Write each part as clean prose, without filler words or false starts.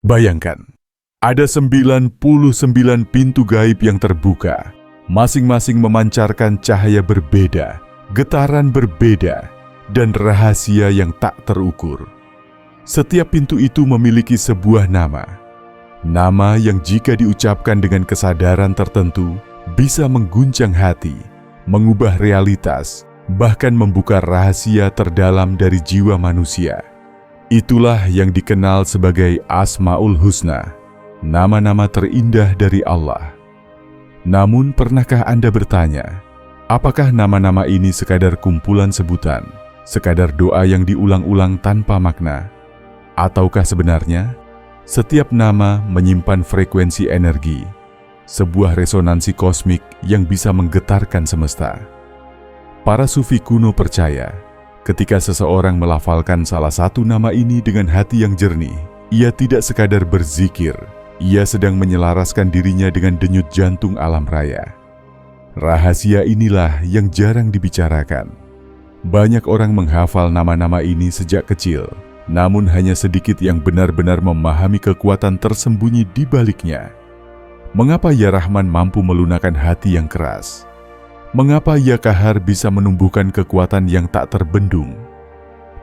Bayangkan, ada 99 pintu gaib yang terbuka, masing-masing memancarkan cahaya berbeda, getaran berbeda, dan rahasia yang tak terukur. Setiap pintu itu memiliki sebuah nama. Nama yang jika diucapkan dengan kesadaran tertentu, bisa mengguncang hati, mengubah realitas, bahkan membuka rahasia terdalam dari jiwa manusia. Itulah yang dikenal sebagai Asmaul Husna, nama-nama terindah dari Allah. Namun pernahkah Anda bertanya, apakah nama-nama ini sekadar kumpulan sebutan, sekadar doa yang diulang-ulang tanpa makna? Ataukah sebenarnya, setiap nama menyimpan frekuensi energi, sebuah resonansi kosmik yang bisa menggetarkan semesta? Para sufi kuno percaya, ketika seseorang melafalkan salah satu nama ini dengan hati yang jernih, ia tidak sekadar berzikir, ia sedang menyelaraskan dirinya dengan denyut jantung alam raya. Rahasia inilah yang jarang dibicarakan. Banyak orang menghafal nama-nama ini sejak kecil, namun hanya sedikit yang benar-benar memahami kekuatan tersembunyi di baliknya. Mengapa Ya Rahman mampu melunakkan hati yang keras? Mengapa Ya Qahar bisa menumbuhkan kekuatan yang tak terbendung?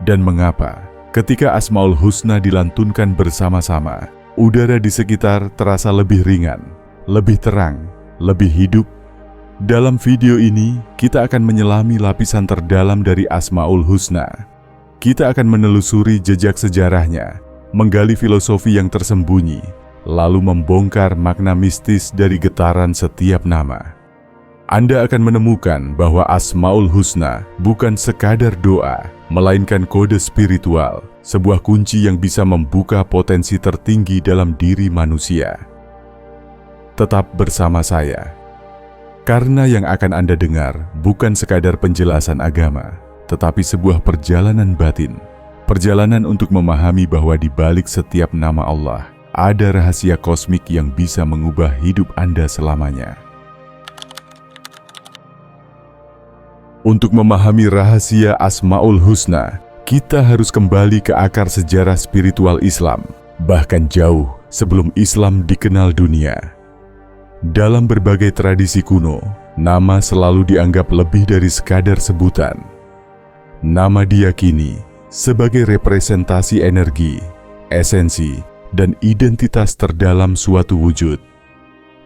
Dan mengapa ketika Asmaul Husna dilantunkan bersama-sama, udara di sekitar terasa lebih ringan, lebih terang, lebih hidup? Dalam video ini, kita akan menyelami lapisan terdalam dari Asmaul Husna. Kita akan menelusuri jejak sejarahnya, menggali filosofi yang tersembunyi, lalu membongkar makna mistis dari getaran setiap nama. Anda akan menemukan bahwa Asmaul Husna bukan sekadar doa, melainkan kode spiritual, sebuah kunci yang bisa membuka potensi tertinggi dalam diri manusia. Tetap bersama saya, karena yang akan Anda dengar bukan sekadar penjelasan agama, tetapi sebuah perjalanan batin, perjalanan untuk memahami bahwa di balik setiap nama Allah, ada rahasia kosmik yang bisa mengubah hidup Anda selamanya. Untuk memahami rahasia Asmaul Husna, kita harus kembali ke akar sejarah spiritual Islam, bahkan jauh sebelum Islam dikenal dunia. Dalam berbagai tradisi kuno, nama selalu dianggap lebih dari sekadar sebutan. Nama diyakini sebagai representasi energi, esensi, dan identitas terdalam suatu wujud.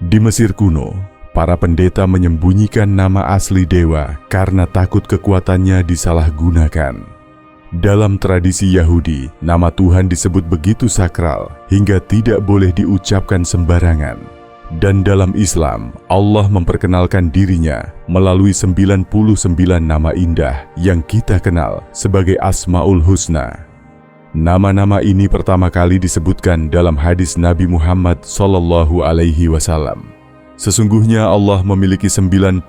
Di Mesir kuno, para pendeta menyembunyikan nama asli dewa karena takut kekuatannya disalahgunakan. Dalam tradisi Yahudi, nama Tuhan disebut begitu sakral hingga tidak boleh diucapkan sembarangan. Dan dalam Islam, Allah memperkenalkan dirinya melalui 99 nama indah yang kita kenal sebagai Asmaul Husna. Nama-nama ini pertama kali disebutkan dalam hadis Nabi Muhammad SAW. Sesungguhnya Allah memiliki 99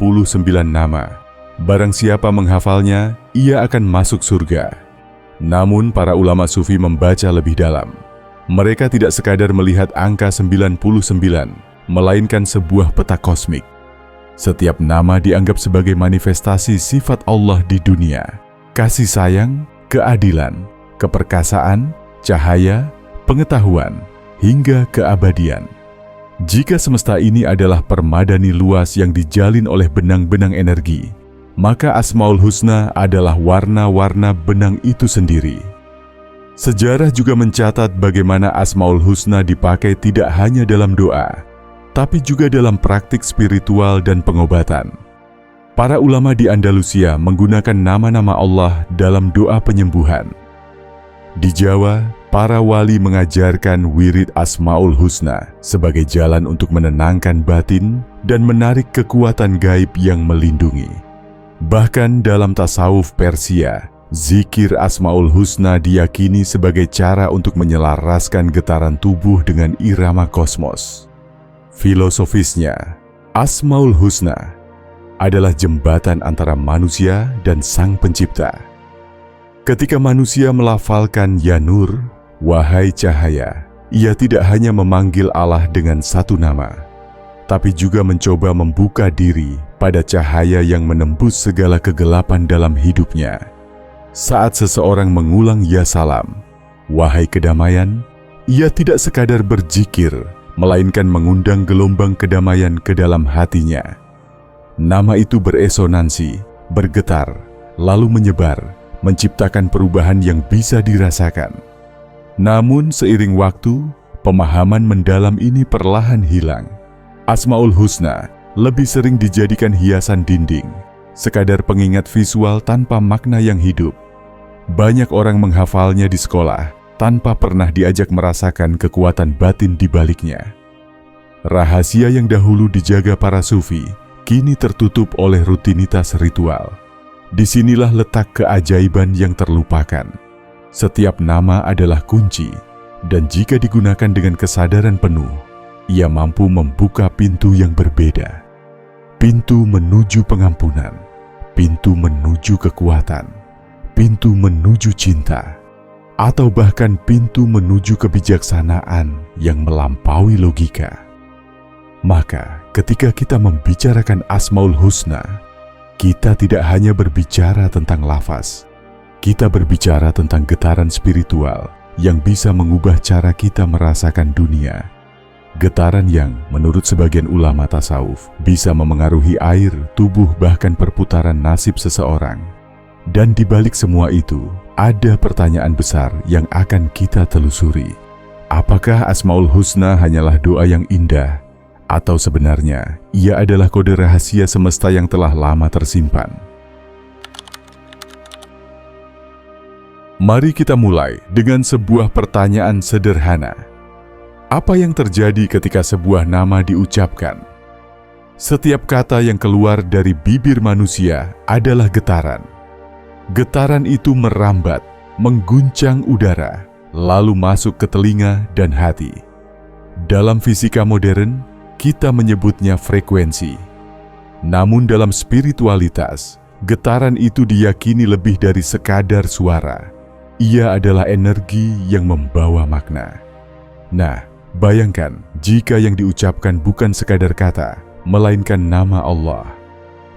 nama. Barang siapa menghafalnya, ia akan masuk surga. Namun para ulama sufi membaca lebih dalam. Mereka tidak sekadar melihat angka 99, melainkan sebuah peta kosmik. Setiap nama dianggap sebagai manifestasi sifat Allah di dunia: kasih sayang, keadilan, keperkasaan, cahaya, pengetahuan, hingga keabadian. Jika semesta ini adalah permadani luas yang dijalin oleh benang-benang energi, maka Asmaul Husna adalah warna-warna benang itu sendiri. Sejarah juga mencatat bagaimana Asmaul Husna dipakai tidak hanya dalam doa, tapi juga dalam praktik spiritual dan pengobatan. Para ulama di Andalusia menggunakan nama-nama Allah dalam doa penyembuhan. Di Jawa, para wali mengajarkan wirid Asmaul Husna sebagai jalan untuk menenangkan batin dan menarik kekuatan gaib yang melindungi. Bahkan dalam tasawuf Persia, zikir Asmaul Husna diyakini sebagai cara untuk menyelaraskan getaran tubuh dengan irama kosmos. Filosofisnya, Asmaul Husna adalah jembatan antara manusia dan Sang Pencipta. Ketika manusia melafalkan Ya Nur, wahai cahaya, ia tidak hanya memanggil Allah dengan satu nama, tapi juga mencoba membuka diri pada cahaya yang menembus segala kegelapan dalam hidupnya. Saat seseorang mengulang Ya Salam, wahai kedamaian, Ia tidak sekadar berzikir, melainkan mengundang gelombang kedamaian ke dalam hatinya. Nama itu beresonansi, bergetar, lalu menyebar, menciptakan perubahan yang bisa dirasakan. Namun seiring waktu, pemahaman mendalam ini perlahan hilang. Asmaul Husna lebih sering dijadikan hiasan dinding, sekadar pengingat visual tanpa makna yang hidup. Banyak orang menghafalnya di sekolah, tanpa pernah diajak merasakan kekuatan batin di baliknya. Rahasia yang dahulu dijaga para sufi, kini tertutup oleh rutinitas ritual. Disinilah letak keajaiban yang terlupakan. Setiap nama adalah kunci, dan jika digunakan dengan kesadaran penuh, ia mampu membuka pintu yang berbeda. Pintu menuju pengampunan, pintu menuju kekuatan, pintu menuju cinta, atau bahkan pintu menuju kebijaksanaan yang melampaui logika. Maka, ketika kita membicarakan Asmaul Husna, kita tidak hanya berbicara tentang lafaz. Kita berbicara tentang getaran spiritual yang bisa mengubah cara kita merasakan dunia. Getaran yang, menurut sebagian ulama tasawuf, bisa memengaruhi air, tubuh, bahkan perputaran nasib seseorang. Dan di balik semua itu, ada pertanyaan besar yang akan kita telusuri. Apakah Asmaul Husna hanyalah doa yang indah? Atau sebenarnya, ia adalah kode rahasia semesta yang telah lama tersimpan? Mari kita mulai dengan sebuah pertanyaan sederhana. Apa yang terjadi ketika sebuah nama diucapkan? Setiap kata yang keluar dari bibir manusia adalah getaran. Getaran itu merambat, mengguncang udara, lalu masuk ke telinga dan hati. Dalam fisika modern, kita menyebutnya frekuensi. Namun dalam spiritualitas, getaran itu diyakini lebih dari sekadar suara. Ia adalah energi yang membawa makna. Nah, bayangkan jika yang diucapkan bukan sekadar kata, melainkan nama Allah.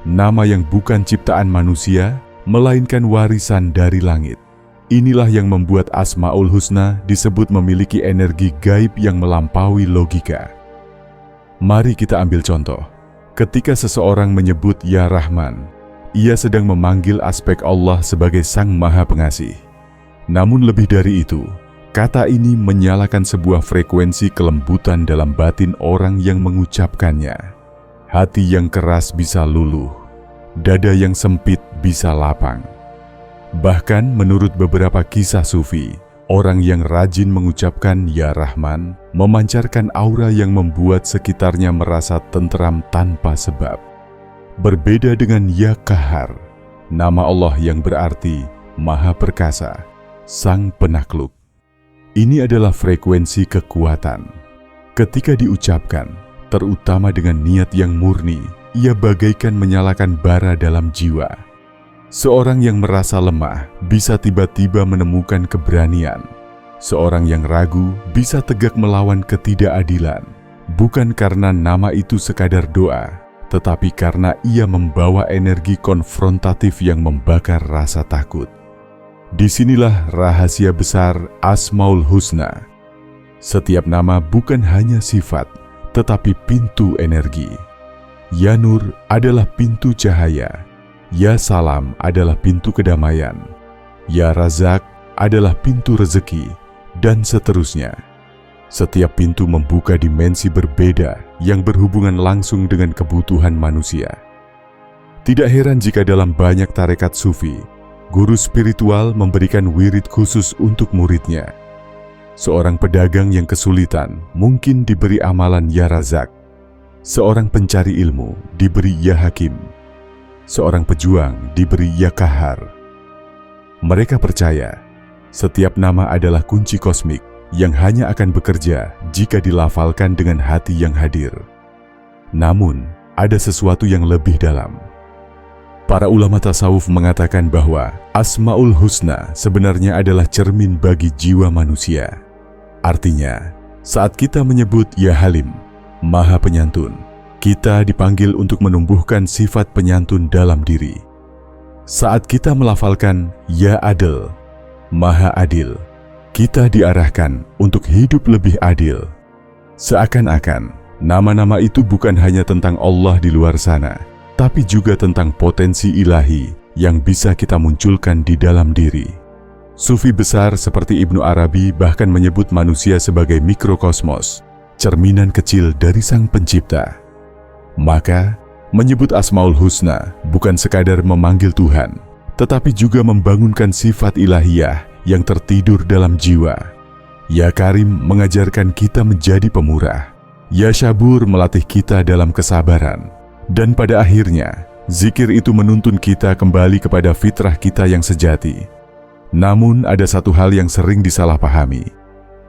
Nama yang bukan ciptaan manusia, melainkan warisan dari langit. Inilah yang membuat Asmaul Husna disebut memiliki energi gaib yang melampaui logika. Mari kita ambil contoh. Ketika seseorang menyebut Ya Rahman, ia sedang memanggil aspek Allah sebagai Sang Maha Pengasih. Namun lebih dari itu, kata ini menyalakan sebuah frekuensi kelembutan dalam batin orang yang mengucapkannya. Hati yang keras bisa luluh, dada yang sempit bisa lapang. Bahkan menurut beberapa kisah sufi, orang yang rajin mengucapkan Ya Rahman memancarkan aura yang membuat sekitarnya merasa tentram tanpa sebab. Berbeda dengan Ya Kahar, nama Allah yang berarti Maha Perkasa, Sang Penakluk. Ini adalah frekuensi kekuatan. Ketika diucapkan, terutama dengan niat yang murni, ia bagaikan menyalakan bara dalam jiwa. Seorang yang merasa lemah bisa tiba-tiba menemukan keberanian. Seorang yang ragu bisa tegak melawan ketidakadilan, bukan karena nama itu sekadar doa, tetapi karena ia membawa energi konfrontatif yang membakar rasa takut. Disinilah rahasia besar Asmaul Husna. Setiap nama bukan hanya sifat, tetapi pintu energi. Ya Nur adalah pintu cahaya. Ya Salam adalah pintu kedamaian. Ya Razak adalah pintu rezeki, dan seterusnya. Setiap pintu membuka dimensi berbeda yang berhubungan langsung dengan kebutuhan manusia. Tidak heran jika dalam banyak tarekat sufi, guru spiritual memberikan wirid khusus untuk muridnya. Seorang pedagang yang kesulitan mungkin diberi amalan Ya Razak. Seorang pencari ilmu diberi Ya Hakim. Seorang pejuang diberi Ya Kahar. Mereka percaya setiap nama adalah kunci kosmik yang hanya akan bekerja jika dilafalkan dengan hati yang hadir. Namun, ada sesuatu yang lebih dalam. Para ulama tasawuf mengatakan bahwa Asmaul Husna sebenarnya adalah cermin bagi jiwa manusia. Artinya, saat kita menyebut Ya Halim, Maha Penyantun, kita dipanggil untuk menumbuhkan sifat penyantun dalam diri. Saat kita melafalkan Ya Adil, Maha Adil, kita diarahkan untuk hidup lebih adil. Seakan-akan nama-nama itu bukan hanya tentang Allah di luar sana, tapi juga tentang potensi ilahi yang bisa kita munculkan di dalam diri. Sufi besar seperti Ibnu Arabi bahkan menyebut manusia sebagai mikrokosmos, cerminan kecil dari Sang Pencipta. Maka, menyebut Asmaul Husna bukan sekadar memanggil Tuhan, tetapi juga membangunkan sifat ilahiyah yang tertidur dalam jiwa. Ya Karim mengajarkan kita menjadi pemurah. Ya Syabur melatih kita dalam kesabaran. Dan pada akhirnya, zikir itu menuntun kita kembali kepada fitrah kita yang sejati. Namun ada satu hal yang sering disalahpahami.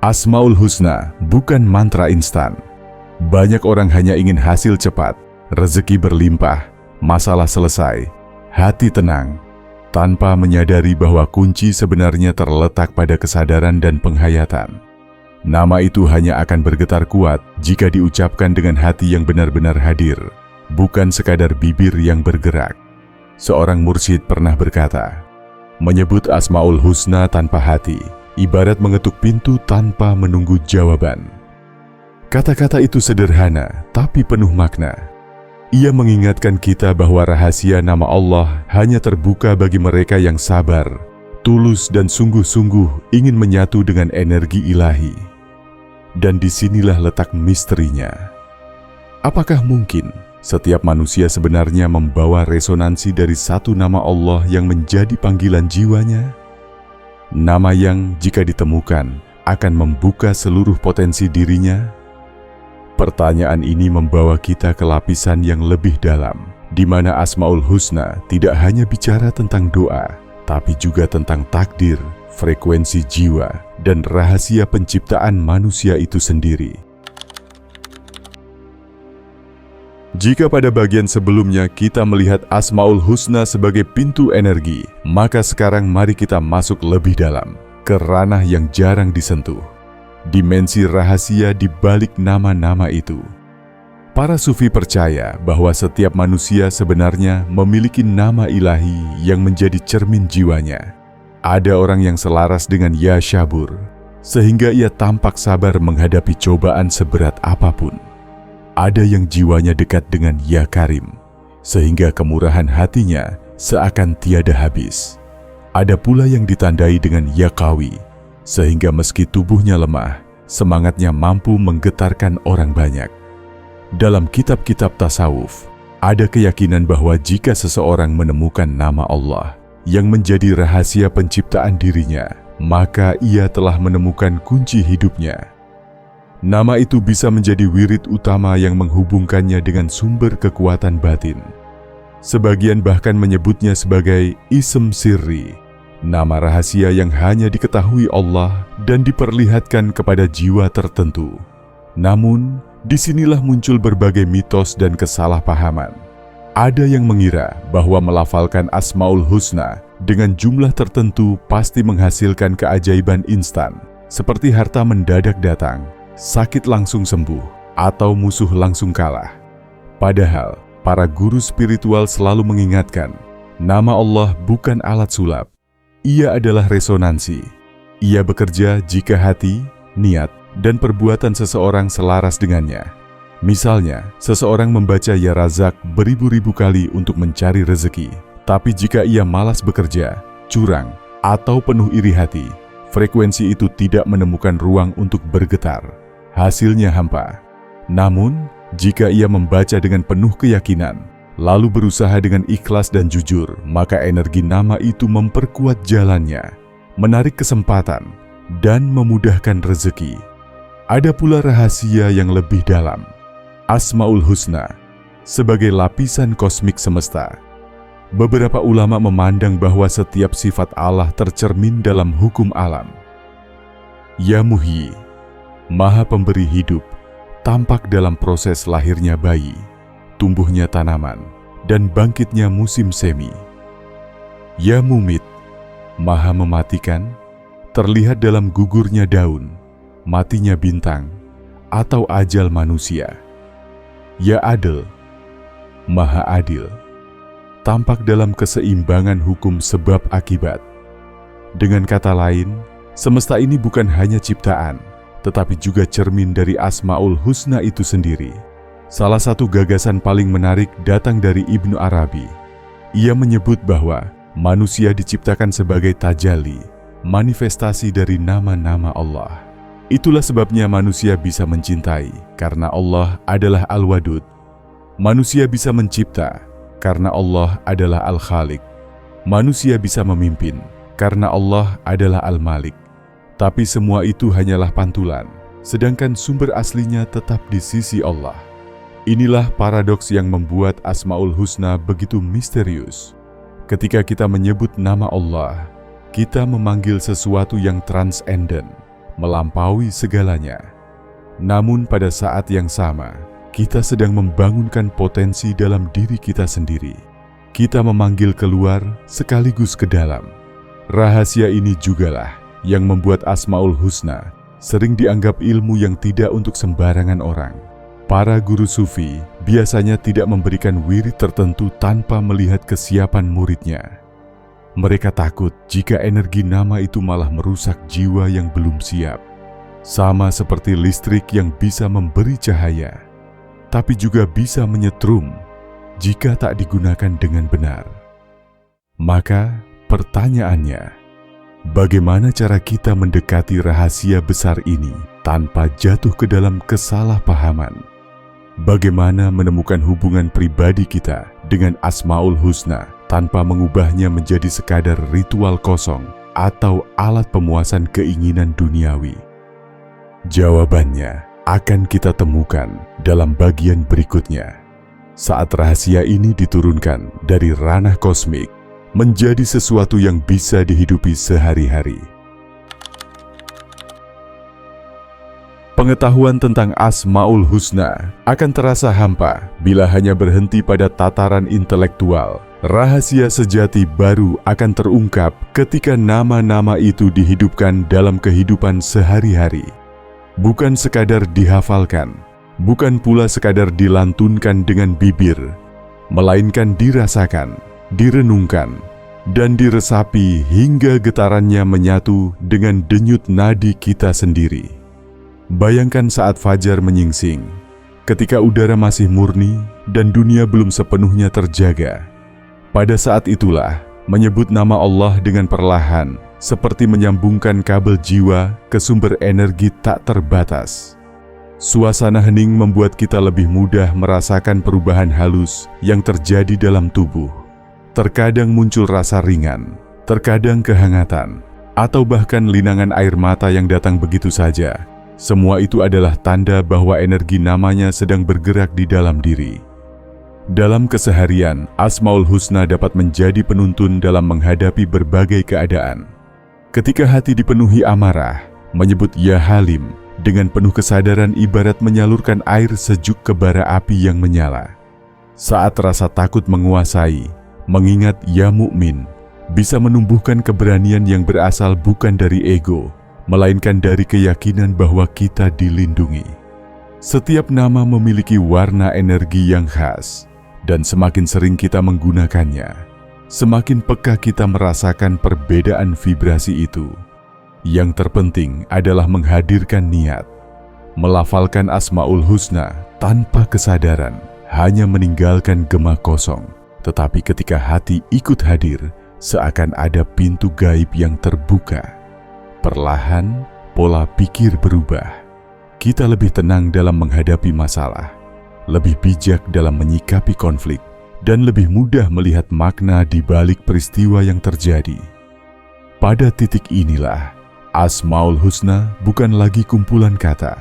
Asmaul Husna bukan mantra instan. Banyak orang hanya ingin hasil cepat, rezeki berlimpah, masalah selesai, hati tenang, tanpa menyadari bahwa kunci sebenarnya terletak pada kesadaran dan penghayatan. Nama itu hanya akan bergetar kuat jika diucapkan dengan hati yang benar-benar hadir, bukan sekadar bibir yang bergerak. Seorang mursyid pernah berkata, menyebut Asmaul Husna tanpa hati, ibarat mengetuk pintu tanpa menunggu jawaban. Kata-kata itu sederhana, tapi penuh makna. Ia mengingatkan kita bahwa rahasia nama Allah hanya terbuka bagi mereka yang sabar, tulus dan sungguh-sungguh ingin menyatu dengan energi ilahi. Dan disinilah letak misterinya. Apakah mungkin setiap manusia sebenarnya membawa resonansi dari satu nama Allah yang menjadi panggilan jiwanya? Nama yang jika ditemukan akan membuka seluruh potensi dirinya? Pertanyaan ini membawa kita ke lapisan yang lebih dalam, di mana Asmaul Husna tidak hanya bicara tentang doa, tapi juga tentang takdir, frekuensi jiwa, dan rahasia penciptaan manusia itu sendiri. Jika pada bagian sebelumnya kita melihat Asmaul Husna sebagai pintu energi, maka sekarang mari kita masuk lebih dalam, ke ranah yang jarang disentuh. Dimensi rahasia di balik nama-nama itu. Para sufi percaya bahwa setiap manusia sebenarnya memiliki nama ilahi yang menjadi cermin jiwanya. Ada orang yang selaras dengan Ya Syabur, sehingga ia tampak sabar menghadapi cobaan seberat apapun. Ada yang jiwanya dekat dengan Ya Karim, sehingga kemurahan hatinya seakan tiada habis. Ada pula yang ditandai dengan Ya Qawi, sehingga meski tubuhnya lemah, semangatnya mampu menggetarkan orang banyak. Dalam kitab-kitab tasawuf, ada keyakinan bahwa jika seseorang menemukan nama Allah yang menjadi rahasia penciptaan dirinya, maka ia telah menemukan kunci hidupnya. Nama itu bisa menjadi wirid utama yang menghubungkannya dengan sumber kekuatan batin. Sebagian bahkan menyebutnya sebagai ism sirri, nama rahasia yang hanya diketahui Allah dan diperlihatkan kepada jiwa tertentu. Namun, disinilah muncul berbagai mitos dan kesalahpahaman. Ada yang mengira bahwa melafalkan Asmaul Husna dengan jumlah tertentu pasti menghasilkan keajaiban instan, seperti harta mendadak datang, sakit langsung sembuh, atau musuh langsung kalah. Padahal, para guru spiritual selalu mengingatkan, nama Allah bukan alat sulap. Ia adalah resonansi. Ia bekerja jika hati, niat, dan perbuatan seseorang selaras dengannya. Misalnya, seseorang membaca Ya Razak beribu-ribu kali untuk mencari rezeki, tapi jika ia malas bekerja, curang, atau penuh iri hati, frekuensi itu tidak menemukan ruang untuk bergetar. Hasilnya hampa. Namun, jika ia membaca dengan penuh keyakinan, lalu berusaha dengan ikhlas dan jujur, maka energi nama itu memperkuat jalannya, menarik kesempatan, dan memudahkan rezeki. Ada pula rahasia yang lebih dalam. Asmaul Husna sebagai lapisan kosmik semesta. Beberapa ulama memandang bahwa setiap sifat Allah tercermin dalam hukum alam. Ya Muhyi, Maha Pemberi hidup, tampak dalam proses lahirnya bayi, tumbuhnya tanaman, dan bangkitnya musim semi. Ya Mumit, Maha Mematikan, terlihat dalam gugurnya daun, matinya bintang, atau ajal manusia. Ya Adil, Maha Adil, tampak dalam keseimbangan hukum sebab akibat. Dengan kata lain, Semesta ini bukan hanya ciptaan, tetapi juga cermin dari Asmaul Husna itu sendiri. Salah satu gagasan paling menarik datang dari Ibnu Arabi. Ia menyebut bahwa manusia diciptakan sebagai tajalli, manifestasi dari nama-nama Allah. Itulah sebabnya manusia bisa mencintai, karena Allah adalah Al-Wadud. Manusia bisa mencipta, karena Allah adalah Al-Khaliq. Manusia bisa memimpin, karena Allah adalah Al-Malik. Tapi semua itu hanyalah pantulan, sedangkan sumber aslinya tetap di sisi Allah. Inilah paradoks yang membuat Asmaul Husna begitu misterius. Ketika kita menyebut nama Allah, kita memanggil sesuatu yang transenden, melampaui segalanya. Namun pada saat yang sama, kita sedang membangunkan potensi dalam diri kita sendiri. Kita memanggil keluar sekaligus ke dalam. Rahasia ini jugalah yang membuat Asmaul Husna sering dianggap ilmu yang tidak untuk sembarangan orang. Para guru sufi biasanya tidak memberikan wirid tertentu tanpa melihat kesiapan muridnya. Mereka takut jika energi nama itu malah merusak jiwa yang belum siap. Sama seperti listrik yang bisa memberi cahaya, tapi juga bisa menyetrum jika tak digunakan dengan benar. Maka pertanyaannya, bagaimana cara kita mendekati rahasia besar ini tanpa jatuh ke dalam kesalahpahaman? Bagaimana menemukan hubungan pribadi kita dengan Asmaul Husna tanpa mengubahnya menjadi sekadar ritual kosong atau alat pemuasan keinginan duniawi? Jawabannya akan kita temukan dalam bagian berikutnya, saat rahasia ini diturunkan dari ranah kosmik menjadi sesuatu yang bisa dihidupi sehari-hari. Pengetahuan tentang Asmaul Husna akan terasa hampa bila hanya berhenti pada tataran intelektual. Rahasia sejati baru akan terungkap ketika nama-nama itu dihidupkan dalam kehidupan sehari-hari. Bukan sekadar dihafalkan, bukan pula sekadar dilantunkan dengan bibir, melainkan dirasakan, direnungkan, dan diresapi hingga getarannya menyatu dengan denyut nadi kita sendiri. Bayangkan saat fajar menyingsing, ketika udara masih murni dan dunia belum sepenuhnya terjaga. Pada saat itulah, menyebut nama Allah dengan perlahan, seperti menyambungkan kabel jiwa ke sumber energi tak terbatas. Suasana hening membuat kita lebih mudah merasakan perubahan halus yang terjadi dalam tubuh. Terkadang muncul rasa ringan, terkadang kehangatan, atau bahkan linangan air mata yang datang begitu saja. Semua itu adalah tanda bahwa energi namanya sedang bergerak di dalam diri. Dalam keseharian, Asmaul Husna dapat menjadi penuntun dalam menghadapi berbagai keadaan. Ketika hati dipenuhi amarah, menyebut Ya Halim dengan penuh kesadaran ibarat menyalurkan air sejuk ke bara api yang menyala. Saat rasa takut menguasai, mengingat Ya Mukmin bisa menumbuhkan keberanian yang berasal bukan dari ego, melainkan dari keyakinan bahwa kita dilindungi. Setiap nama memiliki warna energi yang khas, dan semakin sering kita menggunakannya, semakin peka kita merasakan perbedaan vibrasi itu. Yang terpenting adalah menghadirkan niat. Melafalkan Asmaul Husna tanpa kesadaran hanya meninggalkan gema kosong, tetapi ketika hati ikut hadir, seakan ada pintu gaib yang terbuka. Perlahan, pola pikir berubah. Kita lebih tenang dalam menghadapi masalah, lebih bijak dalam menyikapi konflik, dan lebih mudah melihat makna di balik peristiwa yang terjadi. Pada titik inilah, Asmaul Husna bukan lagi kumpulan kata,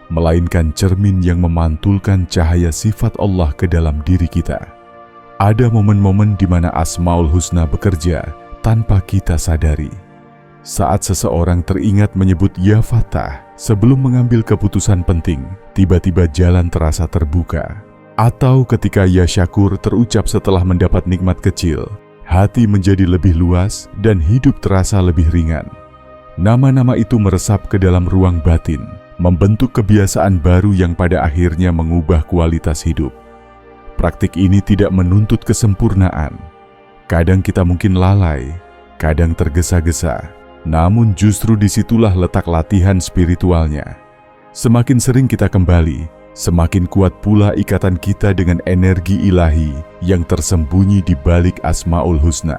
melainkan cermin yang memantulkan cahaya sifat Allah ke dalam diri kita. Ada momen-momen di mana Asmaul Husna bekerja tanpa kita sadari. Saat seseorang teringat menyebut Ya Fattah sebelum mengambil keputusan penting, tiba-tiba jalan terasa terbuka. Atau ketika Ya Syakur terucap setelah mendapat nikmat kecil, hati menjadi lebih luas dan hidup terasa lebih ringan. Nama-nama itu meresap ke dalam ruang batin, membentuk kebiasaan baru yang pada akhirnya mengubah kualitas hidup. Praktik ini tidak menuntut kesempurnaan. Kadang kita mungkin lalai, kadang tergesa-gesa, namun justru disitulah letak latihan spiritualnya. Semakin sering kita kembali, semakin kuat pula ikatan kita dengan energi ilahi yang tersembunyi di balik Asmaul Husna.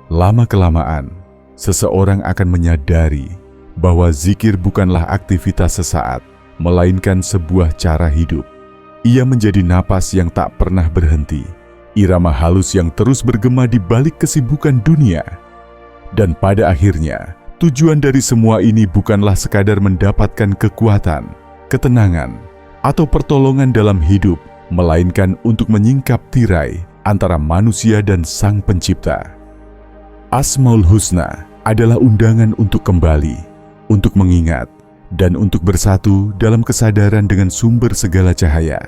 Lama-kelamaan, seseorang akan menyadari bahwa zikir bukanlah aktivitas sesaat, melainkan sebuah cara hidup. Ia menjadi napas yang tak pernah berhenti, irama halus yang terus bergema di balik kesibukan dunia. Dan pada akhirnya, tujuan dari semua ini bukanlah sekadar mendapatkan kekuatan, ketenangan, atau pertolongan dalam hidup, melainkan untuk menyingkap tirai antara manusia dan Sang Pencipta. Asmaul Husna adalah undangan untuk kembali, untuk mengingat, dan untuk bersatu dalam kesadaran dengan sumber segala cahaya.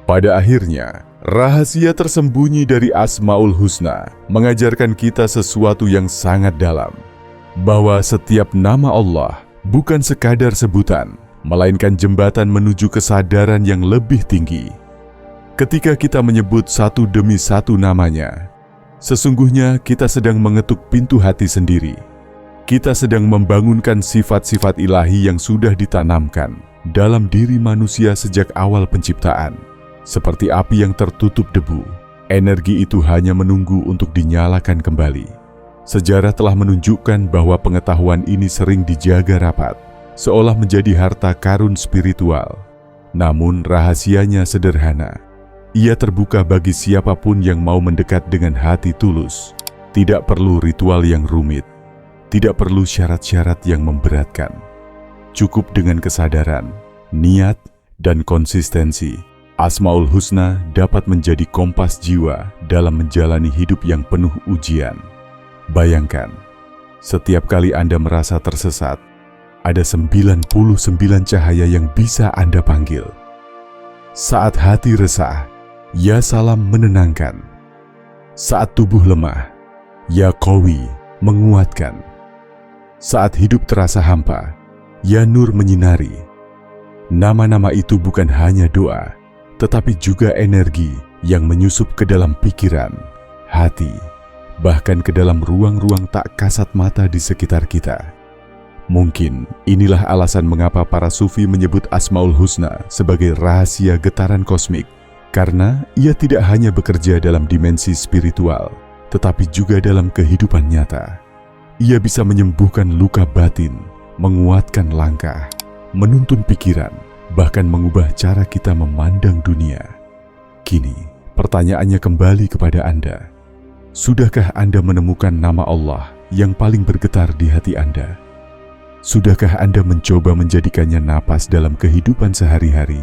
Pada akhirnya, rahasia tersembunyi dari Asmaul Husna mengajarkan kita sesuatu yang sangat dalam, bahwa setiap nama Allah bukan sekadar sebutan, melainkan jembatan menuju kesadaran yang lebih tinggi. Ketika kita menyebut satu demi satu namanya, sesungguhnya kita sedang mengetuk pintu hati sendiri. Kita sedang membangunkan sifat-sifat ilahi yang sudah ditanamkan dalam diri manusia sejak awal penciptaan. Seperti api yang tertutup debu, energi itu hanya menunggu untuk dinyalakan kembali. Sejarah telah menunjukkan bahwa pengetahuan ini sering dijaga rapat, seolah menjadi harta karun spiritual. Namun rahasianya sederhana. Ia terbuka bagi siapapun yang mau mendekat dengan hati tulus. Tidak perlu ritual yang rumit, tidak perlu syarat-syarat yang memberatkan. Cukup dengan kesadaran, niat, dan konsistensi. Asmaul Husna dapat menjadi kompas jiwa dalam menjalani hidup yang penuh ujian. Bayangkan, setiap kali Anda merasa tersesat, ada 99 cahaya yang bisa Anda panggil. Saat hati resah, ya salam menenangkan. Saat tubuh lemah, ya qawi menguatkan. Saat hidup terasa hampa, ya nur menyinari. Nama-nama itu bukan hanya doa, tetapi juga energi yang menyusup ke dalam pikiran, hati, bahkan ke dalam ruang-ruang tak kasat mata di sekitar kita. Mungkin inilah alasan mengapa para sufi menyebut Asmaul Husna sebagai rahasia getaran kosmik, karena ia tidak hanya bekerja dalam dimensi spiritual, tetapi juga dalam kehidupan nyata. Ia bisa menyembuhkan luka batin, menguatkan langkah, menuntun pikiran, bahkan mengubah cara kita memandang dunia. Kini, pertanyaannya kembali kepada Anda. Sudahkah Anda menemukan nama Allah yang paling bergetar di hati Anda? Sudahkah Anda mencoba menjadikannya napas dalam kehidupan sehari-hari?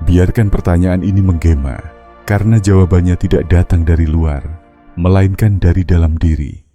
Biarkan pertanyaan ini menggema, karena jawabannya tidak datang dari luar, melainkan dari dalam diri.